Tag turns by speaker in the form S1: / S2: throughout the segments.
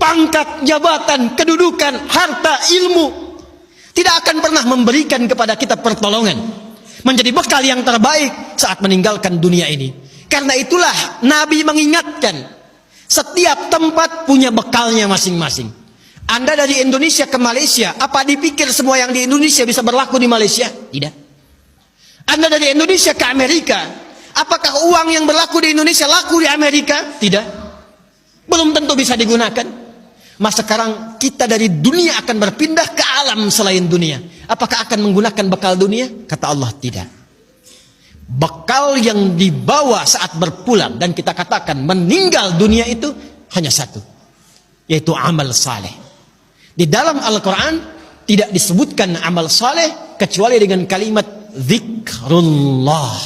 S1: pangkat, jabatan, kedudukan, harta, ilmu, tidak akan pernah memberikan kepada kita pertolongan, menjadi bekal yang terbaik saat meninggalkan dunia ini. Karena itulah Nabi mengingatkan, setiap tempat punya bekalnya masing-masing. Anda dari Indonesia ke Malaysia, apa dipikir semua yang di Indonesia bisa berlaku di Malaysia? Tidak. Anda dari Indonesia ke Amerika, apakah uang yang berlaku di Indonesia laku di Amerika? Tidak. Belum tentu bisa digunakan. Mas sekarang kita dari dunia akan berpindah ke alam selain dunia. Apakah akan menggunakan bekal dunia? Kata Allah, tidak. Bekal yang dibawa saat berpulang dan kita katakan meninggal dunia itu hanya satu, yaitu amal saleh. Di dalam Al-Quran tidak disebutkan amal saleh kecuali dengan kalimat zikrullah.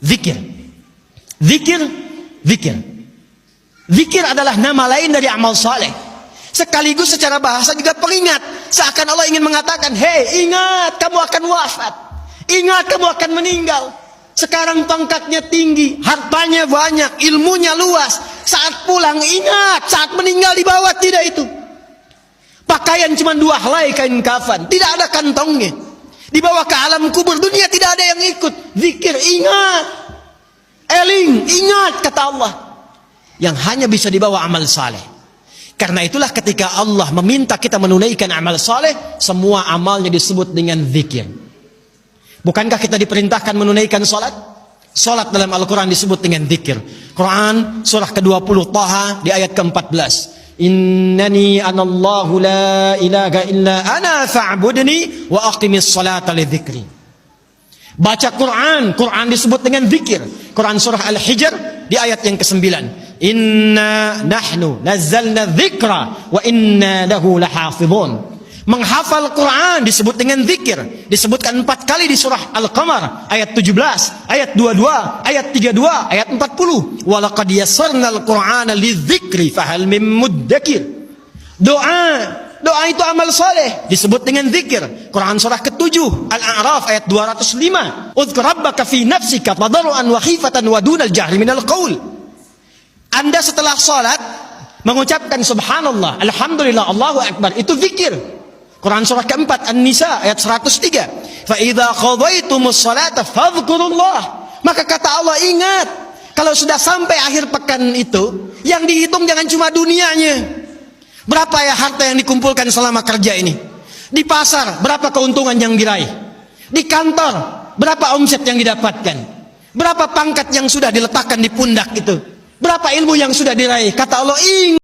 S1: Zikir. Zikir. Zikir. Zikir adalah nama lain dari amal saleh. Sekaligus secara bahasa juga pengingat. Seakan Allah ingin mengatakan, hei, ingat kamu akan wafat. Ingat kamu akan meninggal. Sekarang pangkatnya tinggi, hartanya banyak, ilmunya luas. Saat pulang ingat, saat meninggal dibawa tidak itu. Pakaian cuma 2 helai kain kafan, tidak ada kantongnya. Dibawa ke alam kubur dunia tidak ada yang ikut. Zikir, ingat. Eling, ingat kata Allah. Yang hanya bisa dibawa amal saleh. Karena itulah ketika Allah meminta kita menunaikan amal saleh, semua amalnya disebut dengan zikir. Bukankah kita diperintahkan menunaikan salat? Salat dalam Al-Quran disebut dengan zikir. Quran surah ke-20 Taha di ayat ke-14. Innani anallahu la ilaha illa ana fa'budni wa aqimis salata li dzikri. Baca Quran, Quran disebut dengan zikir. Quran surah Al-Hijr di ayat yang ke-9. Inna nahnu nazzalna dzikra wa inna lahu lahafizun. Menghafal Quran disebut dengan zikir. Disebutkan 4 kali di surah Al-Qamar ayat 17, ayat 22, ayat 32, ayat 40. Wa laqad yassarnal Qur'ana lidzikri fahal mim muddakir. Doa itu amal saleh disebut dengan zikir. Quran surah ke-7 Al-A'raf ayat 205. Udzkur rabbaka fi nafsika tadarruan wa khifatan wa dunal jahri minal qaul. Anda setelah salat mengucapkan subhanallah, alhamdulillah, Allahu akbar, itu zikir. Quran surah ke-4 An-Nisa ayat 103. Fa idza qadaytumus salata fadhkurullah. Maka kata Allah, ingat, kalau sudah sampai akhir pekan itu, yang dihitung jangan cuma dunianya. Berapa ya harta yang dikumpulkan selama kerja ini? Di pasar berapa keuntungan yang diraih? Di kantor berapa omset yang didapatkan? Berapa pangkat yang sudah diletakkan di pundak itu? Berapa ilmu yang sudah diraih? Kata Allah, ingat.